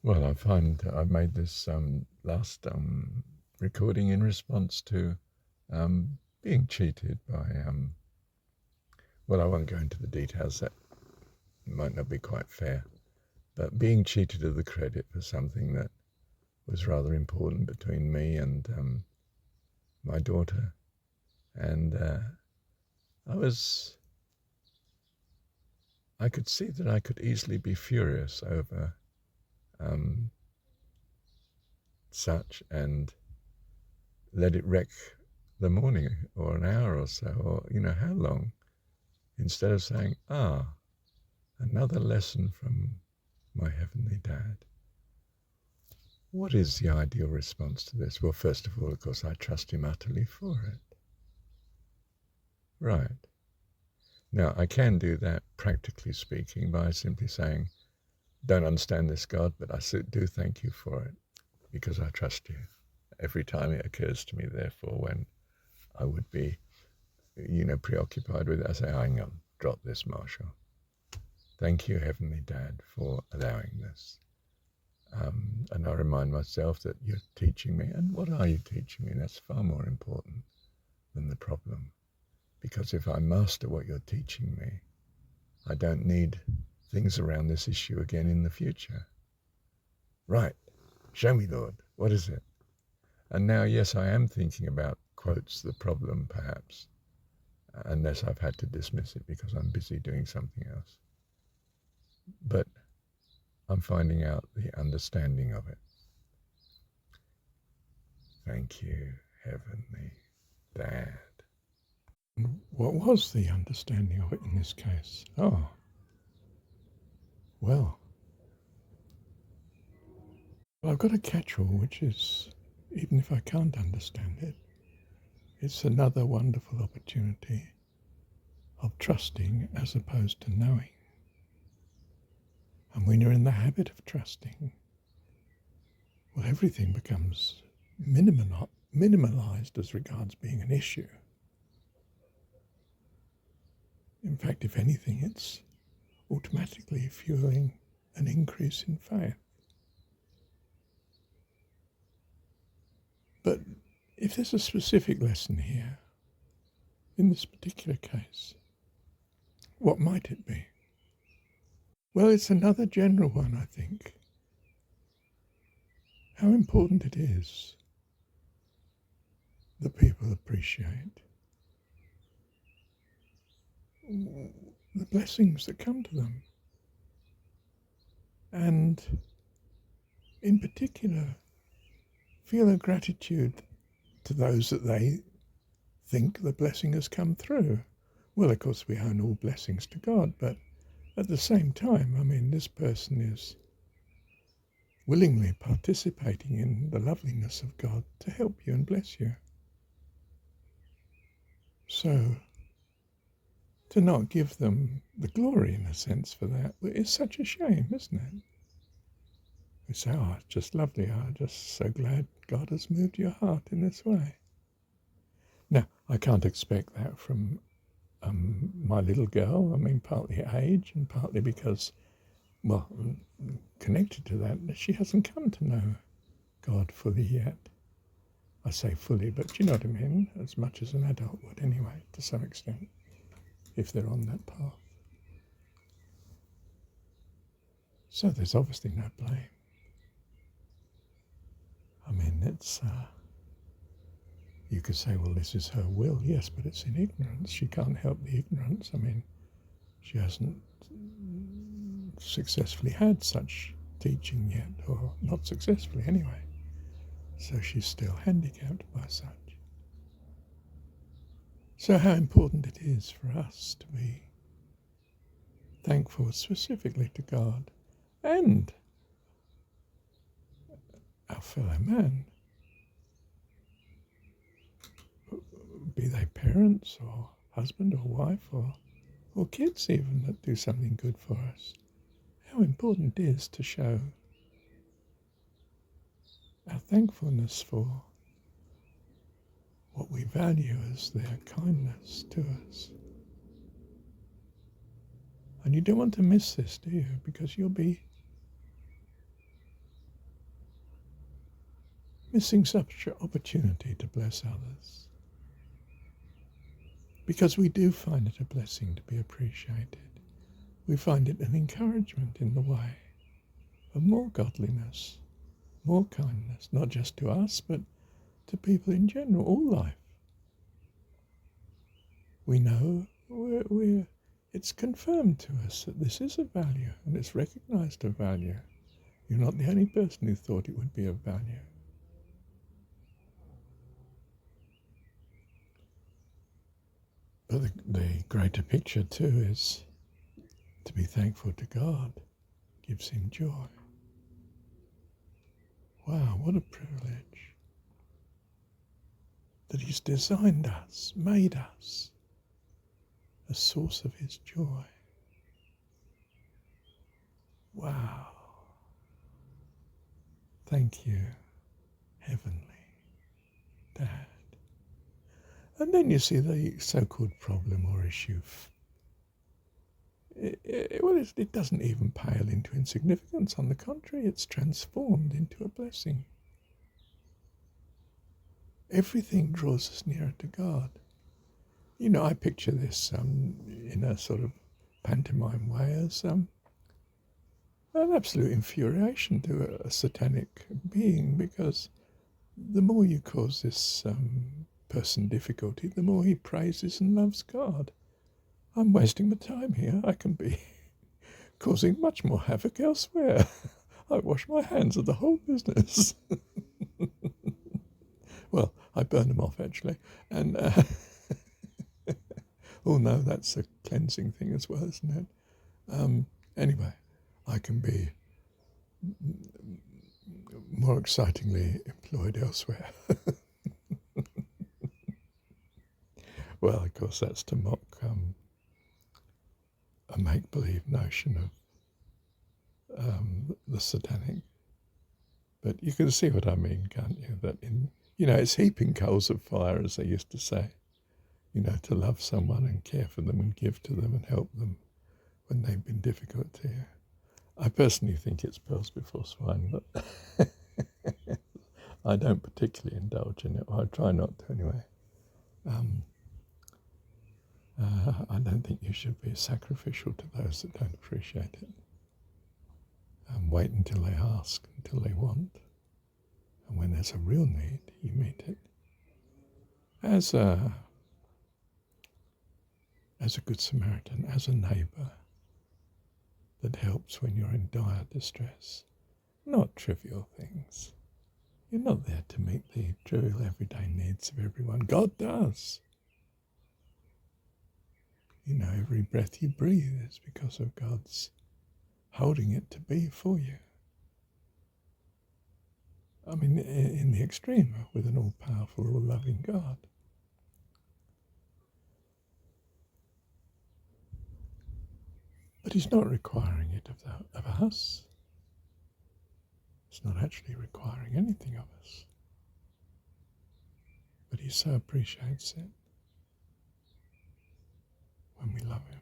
Well, I find I've made this last recording in response to being cheated by, well, I won't go into the details, that might not be quite fair, but being cheated of the credit for something that was rather important between me and my daughter. And I could see that I could easily be furious over such and let it wreck the morning or an hour or so, or how long, instead of saying, another lesson from my Heavenly Dad. What is the ideal response to this? Well, first of all, of course, I trust Him utterly for it. Right. Now, I can do that, practically speaking, by simply saying, don't understand this, God, but I do thank you for it, because I trust you. Every time it occurs to me, therefore, when I would be, preoccupied with it, I say, hang on, drop this, Marshall. Thank you, Heavenly Dad, for allowing this. And I remind myself that you're teaching me. And what are you teaching me? That's far more important than the problem. Because if I master what you're teaching me, I don't need things around this issue again in the future. Right. Show me, Lord. What is it? And now, yes, I am thinking about, quotes, the problem, perhaps, unless I've had to dismiss it because I'm busy doing something else. But I'm finding out the understanding of it. Thank you, Heavenly Dad. What was the understanding of it in this case? Well, I've got a catch-all, which is, even if I can't understand it, it's another wonderful opportunity of trusting as opposed to knowing. And when you're in the habit of trusting, well, everything becomes minimalized as regards being an issue. In fact, if anything, it's automatically fueling an increase in faith. But if there's a specific lesson here, in this particular case, what might it be? Well, it's another general one, I think. How important it is that people appreciate the blessings that come to them. And in particular, feel a gratitude to those that they think the blessing has come through. Well, of course, we owe all blessings to God, but at the same time, this person is willingly participating in the loveliness of God to help you and bless you. So, to not give them the glory, in a sense, for that is such a shame, isn't it? We say, it's just lovely. I'm just so glad God has moved your heart in this way. Now, I can't expect that from my little girl. Partly age and partly because, well, connected to that, she hasn't come to know God fully yet. I say fully, but you know what I mean, as much as an adult would anyway, to some extent, if they're on that path. So there's obviously no blame. It's, you could say, well, this is her will. Yes, but it's in ignorance. She can't help the ignorance. She hasn't successfully had such teaching yet, or not successfully anyway. So she's still handicapped by such. So how important it is for us to be thankful specifically to God and our fellow man, be they parents or husband or wife or kids even, that do something good for us. How important it is to show our thankfulness for what we value as their kindness to us. And you don't want to miss this, do you? Because you'll be missing such an opportunity to bless others. Because we do find it a blessing to be appreciated. We find it an encouragement in the way of more godliness, more kindness, not just to us, but to people in general, all life. We know it's confirmed to us that this is of value, and it's recognised of value. You're not the only person who thought it would be of value. But the greater picture too is to be thankful to God gives him joy. Wow, what a privilege that he's designed us, made us a source of his joy. Wow. Thank you, Heavenly Dad. And then you see the so-called problem or issue. It doesn't even pale into insignificance. On the contrary, it's transformed into a blessing. Everything draws us nearer to God. You know, I picture this in a sort of pantomime way as an absolute infuriation to a satanic being, because the more you cause this person difficulty, the more he praises and loves God. I'm wasting my time here. I can be causing much more havoc elsewhere. I wash my hands of the whole business. Well, I burn them off actually. And oh no, that's a cleansing thing as well, isn't it? Anyway, I can be more excitingly employed elsewhere. Well, of course, that's to mock a make-believe notion of the satanic. But you can see what I mean, can't you? That it's heaping coals of fire, as they used to say. To love someone and care for them and give to them and help them when they've been difficult to you. I personally think it's pearls before swine, but I don't particularly indulge in it, or I try not to anyway. I don't think you should be sacrificial to those that don't appreciate it. Wait until they ask, until they want. And when there's a real need, you meet it. As a good Samaritan, as a neighbour that helps when you're in dire distress. Not trivial things. You're not there to meet the trivial everyday needs of everyone. God does. Every breath you breathe is because of God's holding it to be for you. I mean, in the extreme, with an all-powerful, all-loving God. But he's not requiring it of us. He's not actually requiring anything of us. But he so appreciates it when we love him.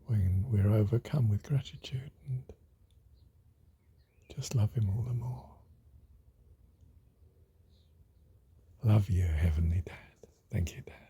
When we're overcome with gratitude and just love him all the more. Love you, Heavenly Dad. Thank you, Dad.